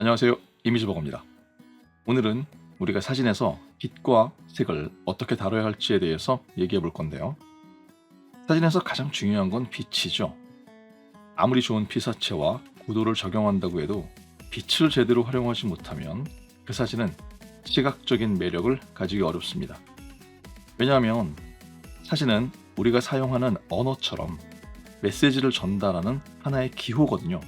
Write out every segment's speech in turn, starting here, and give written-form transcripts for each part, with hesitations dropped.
안녕하세요. 이미지버거입니다. 오늘은 우리가 사진에서 빛과 색을 어떻게 다뤄야 할지에 대해서 얘기해 볼 건데요. 사진에서 가장 중요한 건 빛이죠. 아무리 좋은 피사체와 구도를 적용한다고 해도 빛을 제대로 활용하지 못하면 그 사진은 시각적인 매력을 가지기 어렵습니다. 왜냐하면 사진은 우리가 사용하는 언어처럼 메시지를 전달하는 하나의 기호거든요.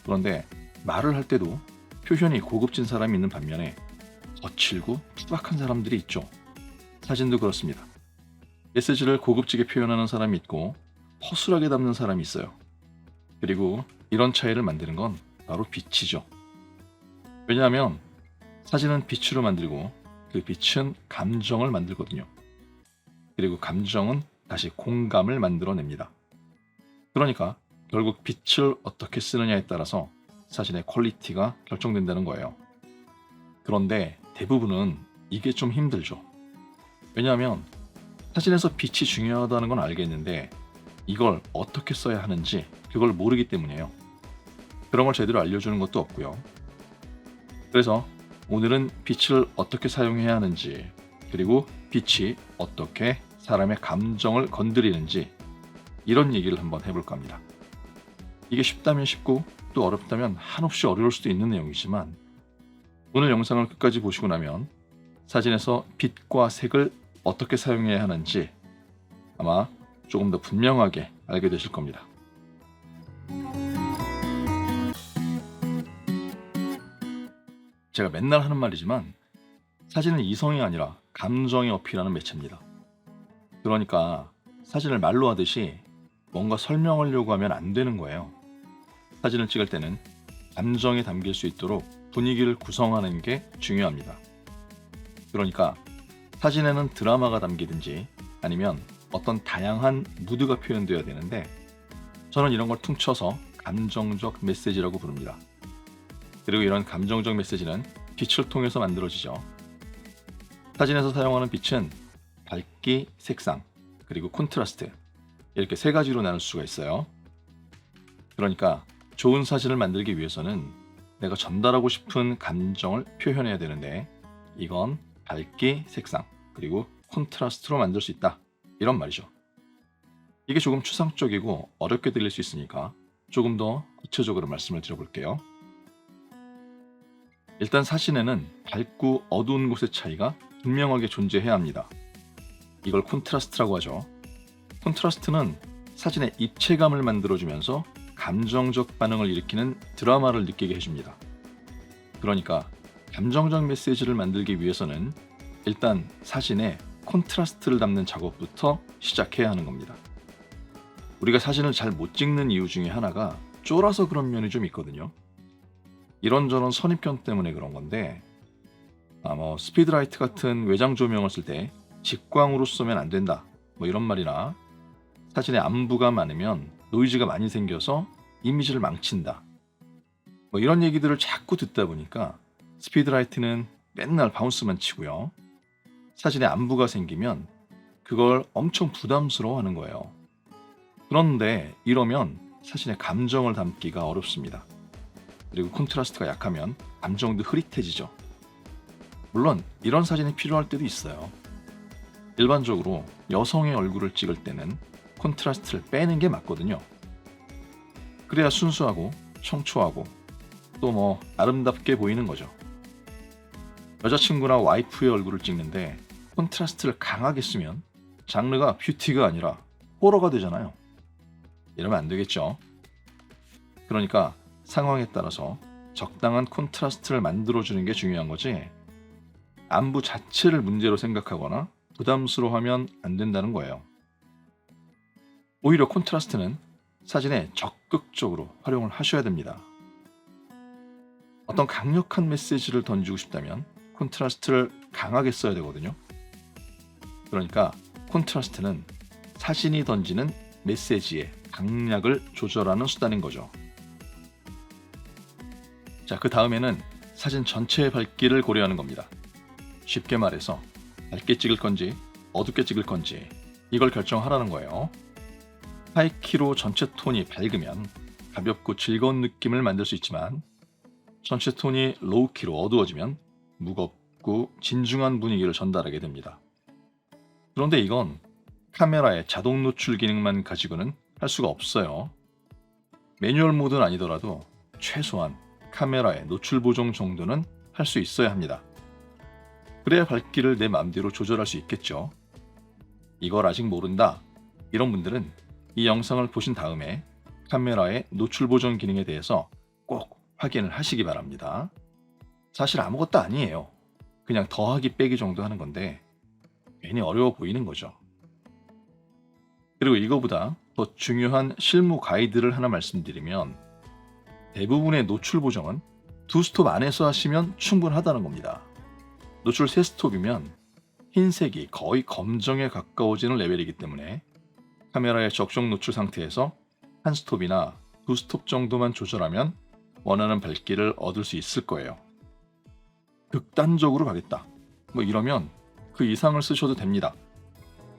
그런데 말을 할 때도 표현이 고급진 사람이 있는 반면에 거칠고 투박한 사람들이 있죠. 사진도 그렇습니다. 메시지를 고급지게 표현하는 사람이 있고 허술하게 담는 사람이 있어요. 그리고 이런 차이를 만드는 건 바로 빛이죠. 왜냐하면 사진은 빛으로 만들고 그 빛은 감정을 만들거든요. 그리고 감정은 다시 공감을 만들어냅니다. 그러니까 결국 빛을 어떻게 쓰느냐에 따라서 사진의 퀄리티가 결정된다는 거예요. 그런데 대부분은 이게 좀 힘들죠. 왜냐하면 사진에서 빛이 중요하다는 건 알겠는데 이걸 어떻게 써야 하는지 그걸 모르기 때문이에요. 그런 걸 제대로 알려주는 것도 없고요. 그래서 오늘은 빛을 어떻게 사용해야 하는지, 그리고 빛이 어떻게 사람의 감정을 건드리는지, 이런 얘기를 한번 해볼까 합니다. 이게 쉽다면 쉽고 또 어렵다면 한없이 어려울 수도 있는 내용이지만 오늘 영상을 끝까지 보시고 나면 사진에서 빛과 색을 어떻게 사용해야 하는지 아마 조금 더 분명하게 알게 되실 겁니다. 제가 맨날 하는 말이지만 사진은 이성이 아니라 감정이 어필하는 매체입니다. 그러니까 사진을 말로 하듯이 뭔가 설명하려고 하면 안 되는 거예요. 사진을 찍을 때는 감정이 담길 수 있도록 분위기를 구성하는 게 중요합니다. 그러니까 사진에는 드라마가 담기든지 아니면 어떤 다양한 무드가 표현되어야 되는데 저는 이런 걸 퉁쳐서 감정적 메시지라고 부릅니다. 그리고 이런 감정적 메시지는 빛을 통해서 만들어지죠. 사진에서 사용하는 빛은 밝기, 색상, 그리고 콘트라스트, 이렇게 세 가지로 나눌 수가 있어요. 그러니까 좋은 사진을 만들기 위해서는 내가 전달하고 싶은 감정을 표현해야 되는데 이건 밝기, 색상, 그리고 콘트라스트로 만들 수 있다, 이런 말이죠. 이게 조금 추상적이고 어렵게 들릴 수 있으니까 조금 더 구체적으로 말씀을 드려볼게요. 일단 사진에는 밝고 어두운 곳의 차이가 분명하게 존재해야 합니다. 이걸 콘트라스트라고 하죠. 콘트라스트는 사진의 입체감을 만들어주면서 감정적 반응을 일으키는 드라마를 느끼게 해줍니다. 그러니까 감정적 메시지를 만들기 위해서는 일단 사진에 콘트라스트를 담는 작업부터 시작해야 하는 겁니다. 우리가 사진을 잘 못 찍는 이유 중에 하나가 쫄아서 그런 면이 좀 있거든요. 이런저런 선입견 때문에 그런 건데 스피드라이트 같은 외장 조명을 쓸 때 직광으로 쏘면 안 된다, 이런 말이나 사진에 안부가 많으면 노이즈가 많이 생겨서 이미지를 망친다, 이런 얘기들을 자꾸 듣다 보니까 스피드라이트는 맨날 바운스만 치고요. 사진에 안부가 생기면 그걸 엄청 부담스러워하는 거예요. 그런데 이러면 사진의 감정을 담기가 어렵습니다. 그리고 콘트라스트가 약하면 감정도 흐릿해지죠. 물론 이런 사진이 필요할 때도 있어요. 일반적으로 여성의 얼굴을 찍을 때는 콘트라스트를 빼는 게 맞거든요. 그래야 순수하고 청초하고 또 아름답게 보이는 거죠. 여자친구나 와이프의 얼굴을 찍는데 콘트라스트를 강하게 쓰면 장르가 뷰티가 아니라 호러가 되잖아요. 이러면 안 되겠죠. 그러니까 상황에 따라서 적당한 콘트라스트를 만들어주는 게 중요한 거지, 안부 자체를 문제로 생각하거나 부담스러워하면 안 된다는 거예요. 오히려 콘트라스트는 사진에 적극적으로 활용을 하셔야 됩니다. 어떤 강력한 메시지를 던지고 싶다면 콘트라스트를 강하게 써야 되거든요. 그러니까 콘트라스트는 사진이 던지는 메시지의 강약을 조절하는 수단인 거죠. 자, 그 다음에는 사진 전체의 밝기를 고려하는 겁니다. 쉽게 말해서 밝게 찍을 건지 어둡게 찍을 건지 이걸 결정하라는 거예요. 하이키로 전체 톤이 밝으면 가볍고 즐거운 느낌을 만들 수 있지만 전체 톤이 로우키로 어두워지면 무겁고 진중한 분위기를 전달하게 됩니다. 그런데 이건 카메라의 자동 노출 기능만 가지고는 할 수가 없어요. 매뉴얼 모드는 아니더라도 최소한 카메라의 노출 보정 정도는 할 수 있어야 합니다. 그래야 밝기를 내 마음대로 조절할 수 있겠죠. 이걸 아직 모른다, 이런 분들은 이 영상을 보신 다음에 카메라의 노출 보정 기능에 대해서 꼭 확인을 하시기 바랍니다. 사실 아무것도 아니에요. 그냥 더하기 빼기 정도 하는 건데 괜히 어려워 보이는 거죠. 그리고 이거보다 더 중요한 실무 가이드를 하나 말씀드리면, 대부분의 노출 보정은 2스톱 안에서 하시면 충분하다는 겁니다. 노출 3스톱이면 흰색이 거의 검정에 가까워지는 레벨이기 때문에 카메라의 적정 노출 상태에서 1스톱이나 2스톱 정도만 조절하면 원하는 밝기를 얻을 수 있을 거예요. 극단적으로 가겠다, 이러면 그 이상을 쓰셔도 됩니다.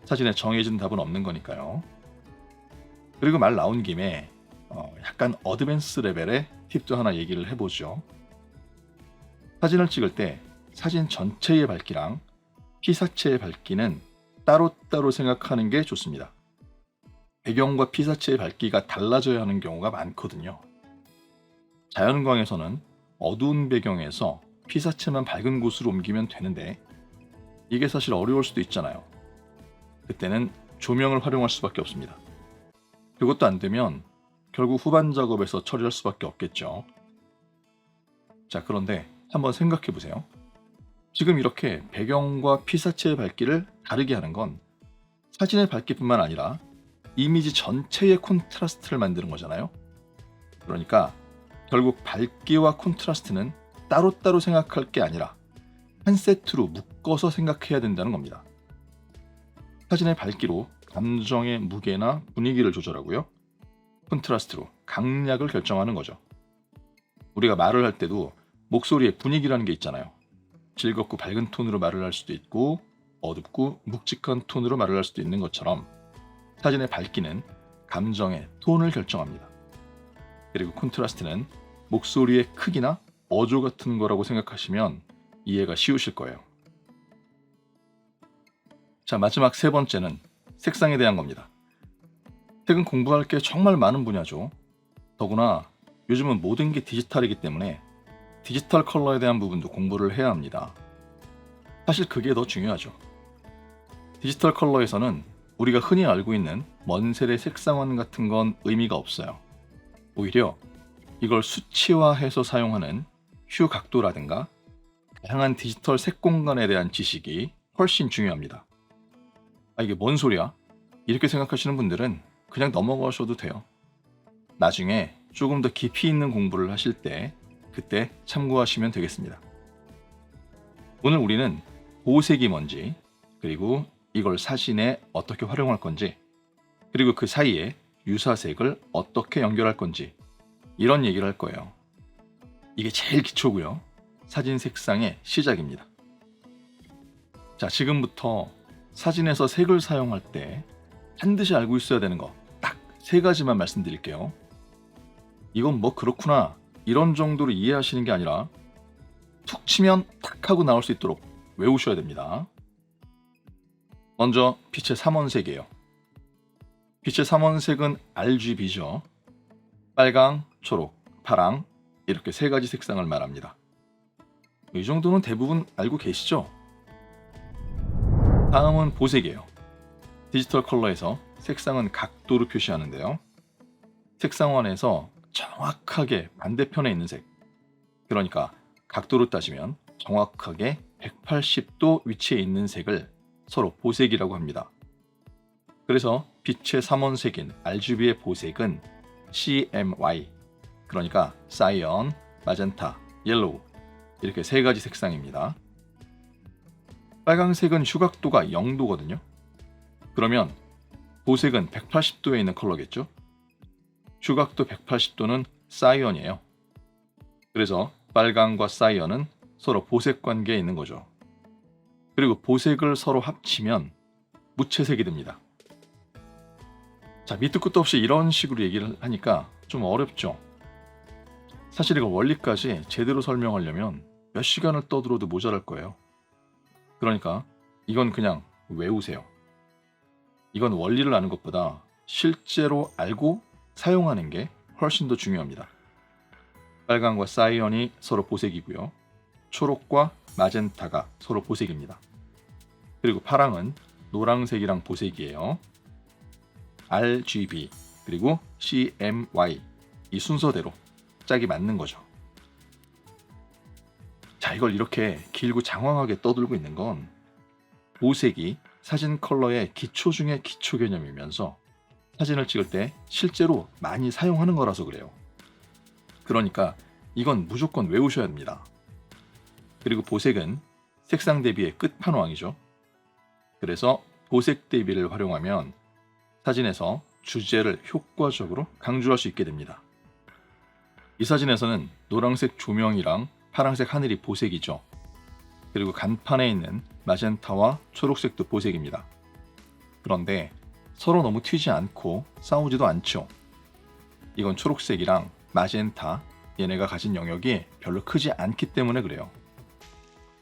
사진에 정해진 답은 없는 거니까요. 그리고 말 나온 김에 약간 어드밴스 레벨의 팁도 하나 얘기를 해보죠. 사진을 찍을 때 사진 전체의 밝기랑 피사체의 밝기는 따로따로 생각하는 게 좋습니다. 배경과 피사체의 밝기가 달라져야 하는 경우가 많거든요. 자연광에서는 어두운 배경에서 피사체만 밝은 곳으로 옮기면 되는데 이게 사실 어려울 수도 있잖아요. 그때는 조명을 활용할 수밖에 없습니다. 그것도 안 되면 결국 후반 작업에서 처리할 수밖에 없겠죠. 자, 그런데 한번 생각해 보세요. 지금 이렇게 배경과 피사체의 밝기를 다르게 하는 건 사진의 밝기뿐만 아니라 이미지 전체의 콘트라스트를 만드는 거잖아요. 그러니까 결국 밝기와 콘트라스트는 따로따로 생각할 게 아니라 한 세트로 묶어서 생각해야 된다는 겁니다. 사진의 밝기로 감정의 무게나 분위기를 조절하고요. 콘트라스트로 강약을 결정하는 거죠. 우리가 말을 할 때도 목소리의 분위기라는 게 있잖아요. 즐겁고 밝은 톤으로 말을 할 수도 있고 어둡고 묵직한 톤으로 말을 할 수도 있는 것처럼 사진의 밝기는 감정의 톤을 결정합니다. 그리고 콘트라스트는 목소리의 크기나 어조 같은 거라고 생각하시면 이해가 쉬우실 거예요. 자, 마지막 세 번째는 색상에 대한 겁니다. 색은 공부할 게 정말 많은 분야죠. 더구나 요즘은 모든 게 디지털이기 때문에 디지털 컬러에 대한 부분도 공부를 해야 합니다. 사실 그게 더 중요하죠. 디지털 컬러에서는 우리가 흔히 알고 있는 먼셀의 색상원 같은 건 의미가 없어요. 오히려 이걸 수치화해서 사용하는 휴 각도라든가 다양한 디지털 색 공간에 대한 지식이 훨씬 중요합니다. 이게 뭔 소리야? 이렇게 생각하시는 분들은 그냥 넘어가셔도 돼요. 나중에 조금 더 깊이 있는 공부를 하실 때 그때 참고하시면 되겠습니다. 오늘 우리는 보색이 뭔지, 그리고 이걸 사진에 어떻게 활용할 건지, 그리고 그 사이에 유사색을 어떻게 연결할 건지, 이런 얘기를 할 거예요. 이게 제일 기초고요. 사진 색상의 시작입니다. 자, 지금부터 사진에서 색을 사용할 때 반드시 알고 있어야 되는 거 딱 3가지만 말씀드릴게요. 이건 뭐 그렇구나 이런 정도로 이해하시는 게 아니라 툭 치면 탁 하고 나올 수 있도록 외우셔야 됩니다. 먼저 빛의 삼원색이에요. 빛의 삼원색은 RGB죠. 빨강, 초록, 파랑, 이렇게 3가지 색상을 말합니다. 이 정도는 대부분 알고 계시죠? 다음은 보색이에요. 디지털 컬러에서 색상은 각도로 표시하는데요. 색상원에서 정확하게 반대편에 있는 색, 그러니까 각도로 따지면 정확하게 180도 위치에 있는 색을 서로 보색이라고 합니다. 그래서 빛의 삼원색인 RGB의 보색은 CMY, 그러니까 사이언, 마젠타, 옐로우, 이렇게 3가지 색상입니다. 빨강색은 휴각도가 0도거든요. 그러면 보색은 180도에 있는 컬러겠죠. 휴각도 180도는 사이언이에요. 그래서 빨강과 사이언은 서로 보색 관계에 있는 거죠. 그리고 보색을 서로 합치면 무채색이 됩니다. 자, 밑도 끝도 없이 이런 식으로 얘기를 하니까 좀 어렵죠. 사실 이거 원리까지 제대로 설명하려면 몇 시간을 떠들어도 모자랄 거예요. 그러니까 이건 그냥 외우세요. 이건 원리를 아는 것보다 실제로 알고 사용하는 게 훨씬 더 중요합니다. 빨강과 사이언이 서로 보색이고요. 초록과 마젠타가 서로 보색입니다. 그리고 파랑은 노란색이랑 보색이에요. RGB 그리고 CMY 이 순서대로 짝이 맞는 거죠. 자, 이걸 이렇게 길고 장황하게 떠들고 있는 건 보색이 사진 컬러의 기초 중의 기초 개념이면서 사진을 찍을 때 실제로 많이 사용하는 거라서 그래요. 그러니까 이건 무조건 외우셔야 합니다. 그리고 보색은 색상 대비의 끝판왕이죠. 그래서 보색 대비를 활용하면 사진에서 주제를 효과적으로 강조할 수 있게 됩니다. 이 사진에서는 노란색 조명이랑 파란색 하늘이 보색이죠. 그리고 간판에 있는 마젠타와 초록색도 보색입니다. 그런데 서로 너무 튀지 않고 싸우지도 않죠. 이건 초록색이랑 마젠타 얘네가 가진 영역이 별로 크지 않기 때문에 그래요.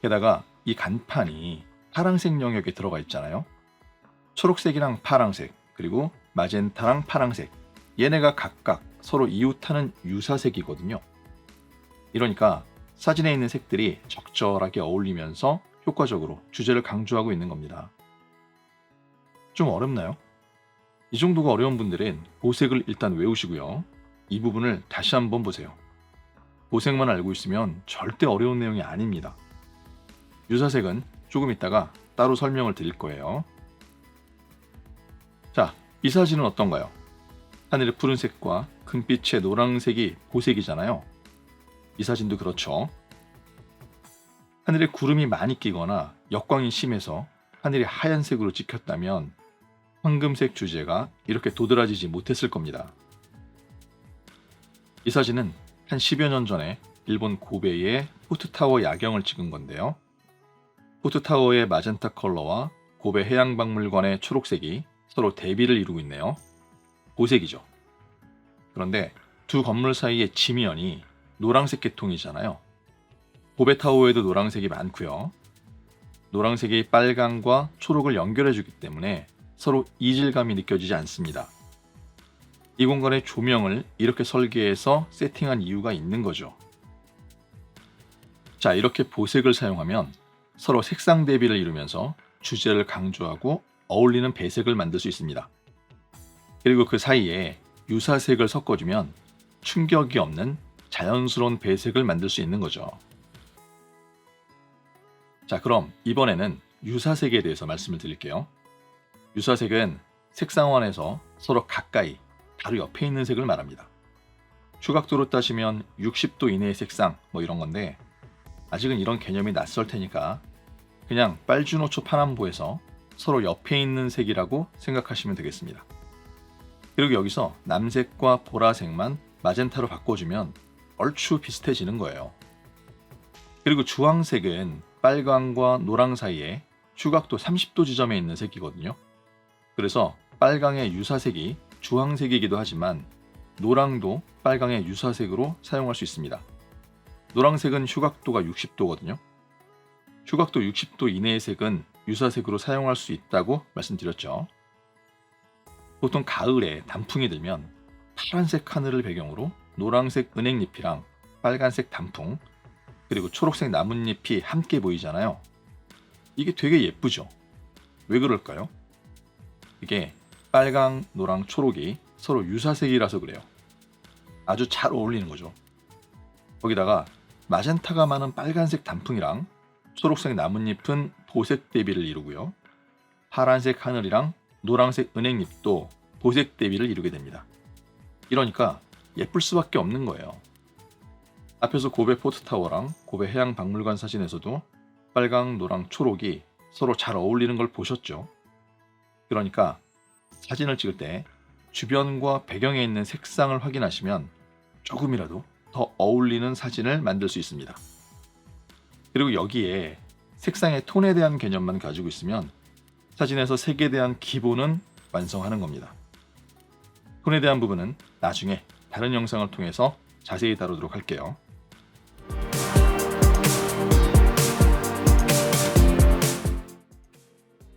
게다가 이 간판이 파란색 영역에 들어가 있잖아요. 초록색이랑 파란색 그리고 마젠타랑 파란색 얘네가 각각 서로 이웃하는 유사색이거든요. 이러니까 사진에 있는 색들이 적절하게 어울리면서 효과적으로 주제를 강조하고 있는 겁니다. 좀 어렵나요? 이 정도가 어려운 분들은 보색을 일단 외우시고요. 이 부분을 다시 한번 보세요. 보색만 알고 있으면 절대 어려운 내용이 아닙니다. 유사색은 조금 있다가 따로 설명을 드릴 거예요. 자, 이 사진은 어떤가요? 하늘의 푸른색과 금빛의 노란색이 보색이잖아요. 이 사진도 그렇죠. 하늘에 구름이 많이 끼거나 역광이 심해서 하늘이 하얀색으로 찍혔다면 황금색 주제가 이렇게 도드라지지 못했을 겁니다. 이 사진은 한 10여 년 전에 일본 고베의 포트타워 야경을 찍은 건데요. 포트타워의 마젠타 컬러와 고베 해양박물관의 초록색이 서로 대비를 이루고 있네요. 보색이죠. 그런데 두 건물 사이의 지면이 노란색 계통이잖아요. 고베타워에도 노란색이 많고요. 노란색이 빨강과 초록을 연결해주기 때문에 서로 이질감이 느껴지지 않습니다. 이 공간의 조명을 이렇게 설계해서 세팅한 이유가 있는 거죠. 자, 이렇게 보색을 사용하면 서로 색상 대비를 이루면서 주제를 강조하고 어울리는 배색을 만들 수 있습니다. 그리고 그 사이에 유사색을 섞어주면 충격이 없는 자연스러운 배색을 만들 수 있는 거죠. 자, 그럼 이번에는 유사색에 대해서 말씀을 드릴게요. 유사색은 색상원에서 서로 가까이 바로 옆에 있는 색을 말합니다. 추각도로 따지면 60도 이내의 색상 이런 건데 아직은 이런 개념이 낯설 테니까 그냥 빨주노초 파남보에서 서로 옆에 있는 색이라고 생각하시면 되겠습니다. 그리고 여기서 남색과 보라색만 마젠타로 바꿔주면 얼추 비슷해지는 거예요. 그리고 주황색은 빨강과 노랑 사이에 추각도 30도 지점에 있는 색이거든요. 그래서 빨강의 유사색이 주황색이기도 하지만 노랑도 빨강의 유사색으로 사용할 수 있습니다. 노란색은 휴각도가 60도거든요. 휴각도 60도 이내의 색은 유사색으로 사용할 수 있다고 말씀드렸죠. 보통 가을에 단풍이 들면 파란색 하늘을 배경으로 노란색 은행잎이랑 빨간색 단풍 그리고 초록색 나뭇잎이 함께 보이잖아요. 이게 되게 예쁘죠? 왜 그럴까요? 이게 빨강, 노랑, 초록이 서로 유사색이라서 그래요. 아주 잘 어울리는 거죠. 거기다가 마젠타가 많은 빨간색 단풍이랑 초록색 나뭇잎은 보색 대비를 이루고요. 파란색 하늘이랑 노란색 은행잎도 보색 대비를 이루게 됩니다. 이러니까 예쁠 수밖에 없는 거예요. 앞에서 고베 포트타워랑 고베 해양박물관 사진에서도 빨강, 노랑, 초록이 서로 잘 어울리는 걸 보셨죠? 그러니까 사진을 찍을 때 주변과 배경에 있는 색상을 확인하시면 조금이라도 더 어울리는 사진을 만들 수 있습니다. 그리고 여기에 색상의 톤에 대한 개념만 가지고 있으면 사진에서 색에 대한 기본은 완성하는 겁니다. 톤에 대한 부분은 나중에 다른 영상을 통해서 자세히 다루도록 할게요.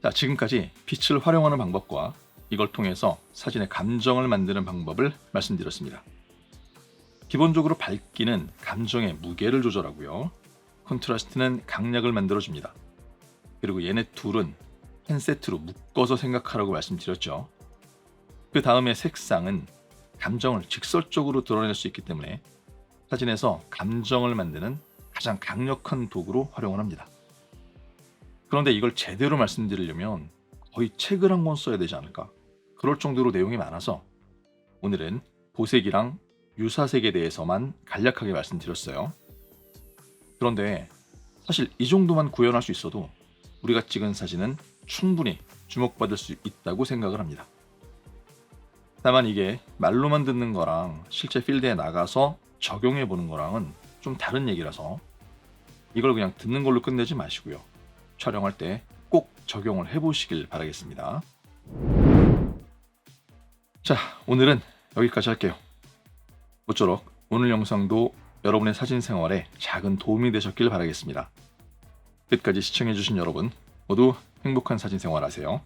자, 지금까지 빛을 활용하는 방법과 이걸 통해서 사진의 감정을 만드는 방법을 말씀드렸습니다. 기본적으로 밝기는 감정의 무게를 조절하고요. 콘트라스트는 강약을 만들어줍니다. 그리고 얘네 둘은 한 세트로 묶어서 생각하라고 말씀드렸죠. 그 다음에 색상은 감정을 직설적으로 드러낼 수 있기 때문에 사진에서 감정을 만드는 가장 강력한 도구로 활용을 합니다. 그런데 이걸 제대로 말씀드리려면 거의 책을 한 권 써야 되지 않을까? 그럴 정도로 내용이 많아서 오늘은 보색이랑 유사색에 대해서만 간략하게 말씀드렸어요. 그런데 사실 이 정도만 구현할 수 있어도 우리가 찍은 사진은 충분히 주목받을 수 있다고 생각을 합니다. 다만 이게 말로만 듣는 거랑 실제 필드에 나가서 적용해 보는 거랑은 좀 다른 얘기라서 이걸 그냥 듣는 걸로 끝내지 마시고요. 촬영할 때 꼭 적용을 해보시길 바라겠습니다. 자, 오늘은 여기까지 할게요. 모쪼록 오늘 영상도 여러분의 사진 생활에 작은 도움이 되셨길 바라겠습니다. 끝까지 시청해주신 여러분 모두 행복한 사진 생활 하세요.